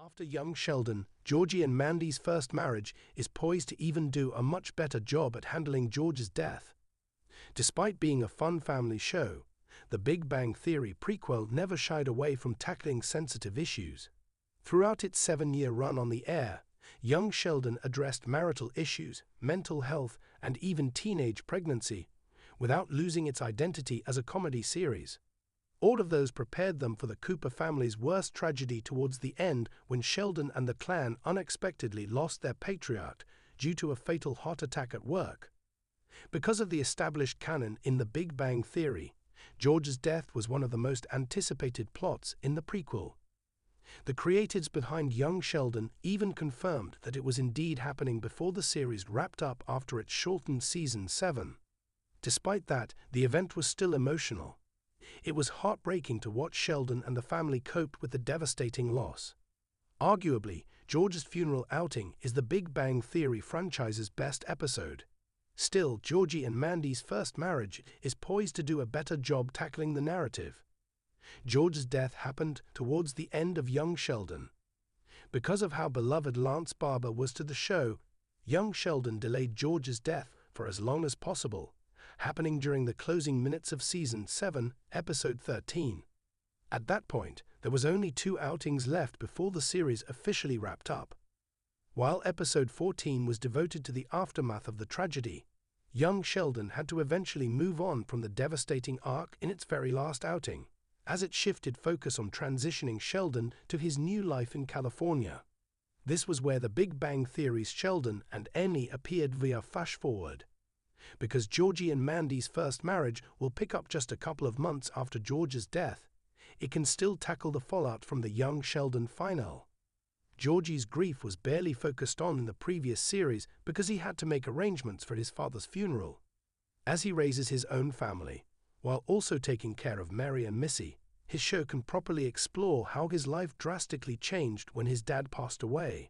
After Young Sheldon, Georgie and Mandy's first marriage is poised to even do a much better job at handling George's death. Despite being a fun family show, The Big Bang Theory prequel never shied away from tackling sensitive issues. Throughout its 7-year run on the air, Young Sheldon addressed marital issues, mental health, and even teenage pregnancy, without losing its identity as a comedy series. All of those prepared them for the Cooper family's worst tragedy towards the end when Sheldon and the clan unexpectedly lost their patriarch due to a fatal heart attack at work. Because of the established canon in The Big Bang Theory, George's death was one of the most anticipated plots in the prequel. The creators behind Young Sheldon even confirmed that it was indeed happening before the series wrapped up after its shortened season 7. Despite that, the event was still emotional. It was heartbreaking to watch Sheldon and the family cope with the devastating loss. Arguably, George's funeral outing is the Big Bang Theory franchise's best episode. Still, Georgie and Mandy's first marriage is poised to do a better job tackling the narrative. George's death happened towards the end of Young Sheldon. Because of how beloved Lance Barber was to the show, Young Sheldon delayed George's death for as long as possible, happening during the closing minutes of Season 7, Episode 13. At that point, there was only 2 outings left before the series officially wrapped up. While Episode 14 was devoted to the aftermath of the tragedy, Young Sheldon had to eventually move on from the devastating arc in its very last outing, as it shifted focus on transitioning Sheldon to his new life in California. This was where The Big Bang Theory's Sheldon and Amy appeared via flash-forward. Because Georgie and Mandy's first marriage will pick up just a couple of months after George's death, it can still tackle the fallout from the Young Sheldon final. Georgie's grief was barely focused on in the previous series because he had to make arrangements for his father's funeral. As he raises his own family, while also taking care of Mary and Missy, his show can properly explore how his life drastically changed when his dad passed away.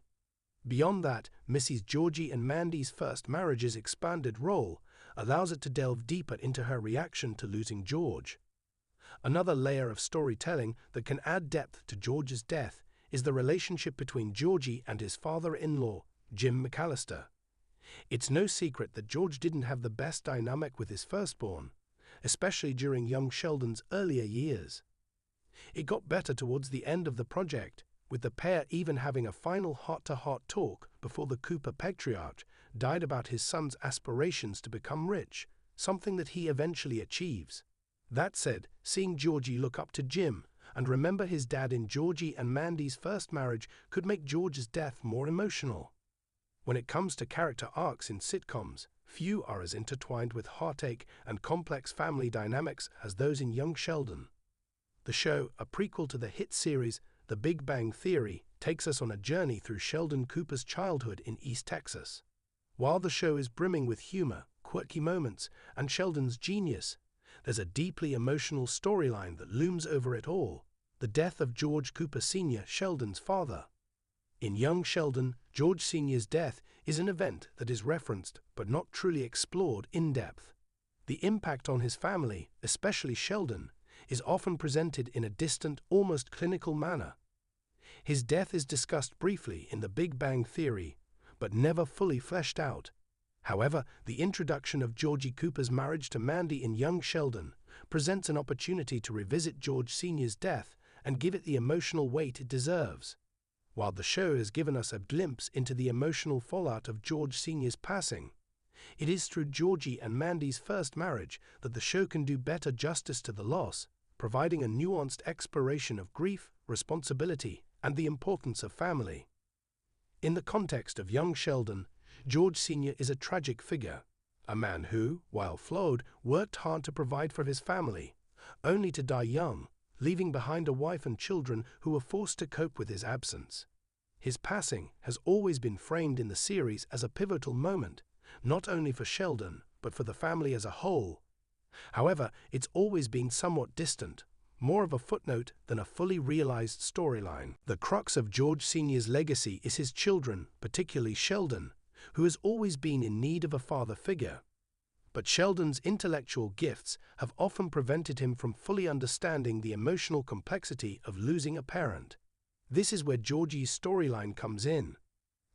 Beyond that, Missy's Georgie and Mandy's first marriage's expanded role allows it to delve deeper into her reaction to losing George. Another layer of storytelling that can add depth to George's death is the relationship between Georgie and his father-in-law, Jim McAllister. It's no secret that George didn't have the best dynamic with his firstborn, especially during Young Sheldon's earlier years. It got better towards the end of the project, with the pair even having a final heart-to-heart talk before the Cooper patriarch died about his son's aspirations to become rich, something that he eventually achieves. That said, seeing Georgie look up to Jim and remember his dad in Georgie and Mandy's first marriage could make George's death more emotional. When it comes to character arcs in sitcoms, few are as intertwined with heartache and complex family dynamics as those in Young Sheldon. The show, a prequel to the hit series The Big Bang Theory, takes us on a journey through Sheldon Cooper's childhood in East Texas. While the show is brimming with humor, quirky moments, and Sheldon's genius, there's a deeply emotional storyline that looms over it all: the death of George Cooper Sr., Sheldon's father. In Young Sheldon, George Sr.'s death is an event that is referenced but not truly explored in depth. The impact on his family, especially Sheldon, is often presented in a distant, almost clinical manner. His death is discussed briefly in The Big Bang Theory, but never fully fleshed out. However, the introduction of Georgie Cooper's marriage to Mandy in Young Sheldon presents an opportunity to revisit George Sr.'s death and give it the emotional weight it deserves. While the show has given us a glimpse into the emotional fallout of George Sr.'s passing, it is through Georgie and Mandy's first marriage that the show can do better justice to the loss, providing a nuanced exploration of grief, responsibility, and the importance of family. In the context of Young Sheldon, George Sr. is a tragic figure, a man who, while flawed, worked hard to provide for his family, only to die young, leaving behind a wife and children who were forced to cope with his absence. His passing has always been framed in the series as a pivotal moment, not only for Sheldon, but for the family as a whole. However, it's always been somewhat distant, more of a footnote than a fully realized storyline. The crux of George Sr.'s legacy is his children, particularly Sheldon, who has always been in need of a father figure. But Sheldon's intellectual gifts have often prevented him from fully understanding the emotional complexity of losing a parent. This is where Georgie's storyline comes in.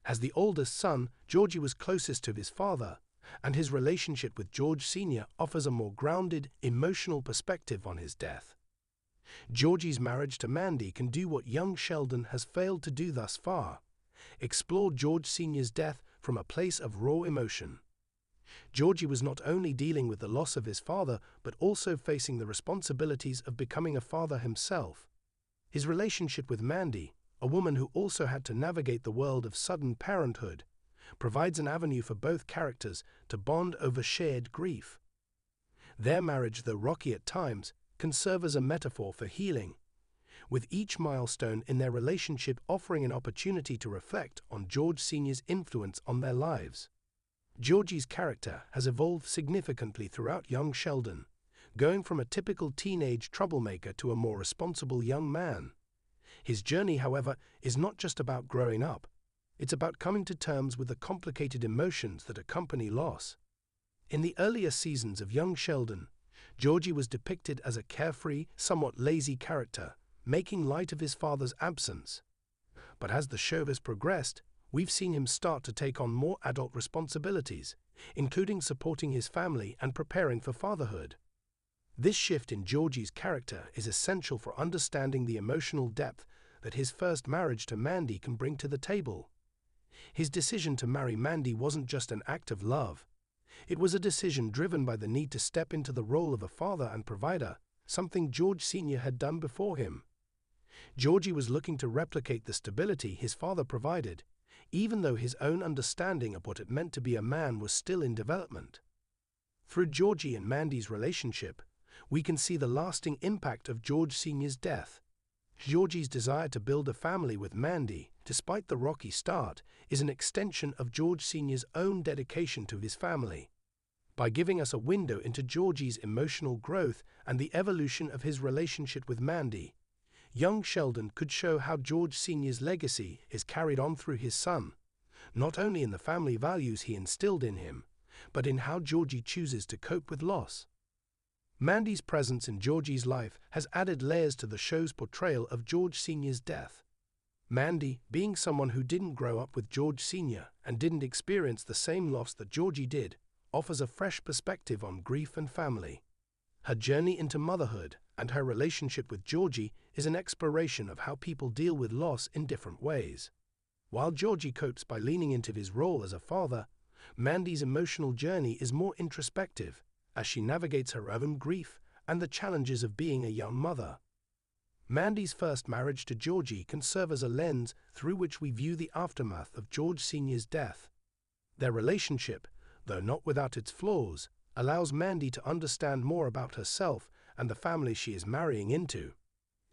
As the oldest son, Georgie was closest to his father, and his relationship with George Sr. offers a more grounded, emotional perspective on his death. Georgie's marriage to Mandy can do what Young Sheldon has failed to do thus far: explore George Sr.'s death from a place of raw emotion. Georgie was not only dealing with the loss of his father, but also facing the responsibilities of becoming a father himself. His relationship with Mandy, a woman who also had to navigate the world of sudden parenthood, provides an avenue for both characters to bond over shared grief. Their marriage, though rocky at times, can serve as a metaphor for healing, with each milestone in their relationship offering an opportunity to reflect on George Sr.'s influence on their lives. Georgie's character has evolved significantly throughout Young Sheldon, going from a typical teenage troublemaker to a more responsible young man. His journey, however, is not just about growing up. It's about coming to terms with the complicated emotions that accompany loss. In the earlier seasons of Young Sheldon, Georgie was depicted as a carefree, somewhat lazy character, making light of his father's absence. But as the show has progressed, we've seen him start to take on more adult responsibilities, including supporting his family and preparing for fatherhood. This shift in Georgie's character is essential for understanding the emotional depth that his first marriage to Mandy can bring to the table. His decision to marry Mandy wasn't just an act of love. It was a decision driven by the need to step into the role of a father and provider, something George Sr. had done before him. Georgie was looking to replicate the stability his father provided, even though his own understanding of what it meant to be a man was still in development. Through Georgie and Mandy's relationship, we can see the lasting impact of George Sr.'s death. Georgie's desire to build a family with Mandy, despite the rocky start, is an extension of George Sr.'s own dedication to his family. By giving us a window into Georgie's emotional growth and the evolution of his relationship with Mandy, Young Sheldon could show how George Sr.'s legacy is carried on through his son, not only in the family values he instilled in him, but in how Georgie chooses to cope with loss. Mandy's presence in Georgie's life has added layers to the show's portrayal of George Sr.'s death. Mandy, being someone who didn't grow up with George Sr. and didn't experience the same loss that Georgie did, offers a fresh perspective on grief and family. Her journey into motherhood and her relationship with Georgie is an exploration of how people deal with loss in different ways. While Georgie copes by leaning into his role as a father, Mandy's emotional journey is more introspective, as she navigates her own grief and the challenges of being a young mother. Mandy's first marriage to Georgie can serve as a lens through which we view the aftermath of George Sr.'s death. Their relationship, though not without its flaws, allows Mandy to understand more about herself and the family she is marrying into.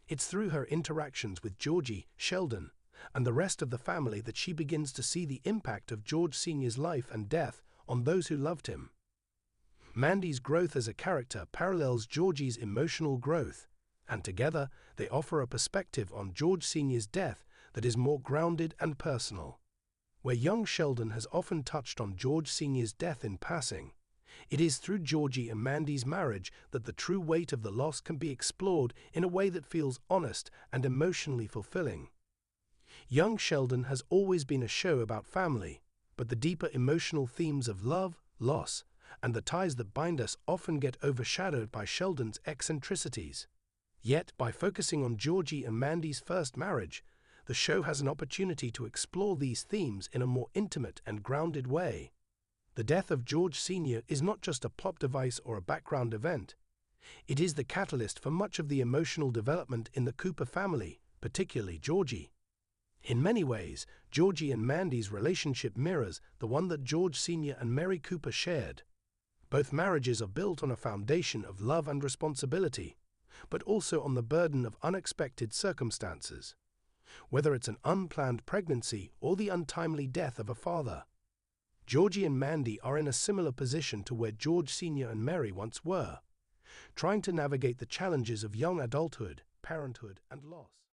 It's through her interactions with Georgie, Sheldon, and the rest of the family that she begins to see the impact of George Sr.'s life and death on those who loved him. Mandy's growth as a character parallels Georgie's emotional growth, and together they offer a perspective on George Sr.'s death that is more grounded and personal. Where Young Sheldon has often touched on George Sr.'s death in passing, it is through Georgie and Mandy's marriage that the true weight of the loss can be explored in a way that feels honest and emotionally fulfilling. Young Sheldon has always been a show about family, but the deeper emotional themes of love, loss, and the ties that bind us often get overshadowed by Sheldon's eccentricities. Yet, by focusing on Georgie and Mandy's first marriage, the show has an opportunity to explore these themes in a more intimate and grounded way. The death of George Sr. is not just a plot device or a background event. It is the catalyst for much of the emotional development in the Cooper family, particularly Georgie. In many ways, Georgie and Mandy's relationship mirrors the one that George Sr. and Mary Cooper shared. Both marriages are built on a foundation of love and responsibility, but also on the burden of unexpected circumstances, whether it's an unplanned pregnancy or the untimely death of a father. Georgie and Mandy are in a similar position to where George Sr. and Mary once were, trying to navigate the challenges of young adulthood, parenthood, and loss.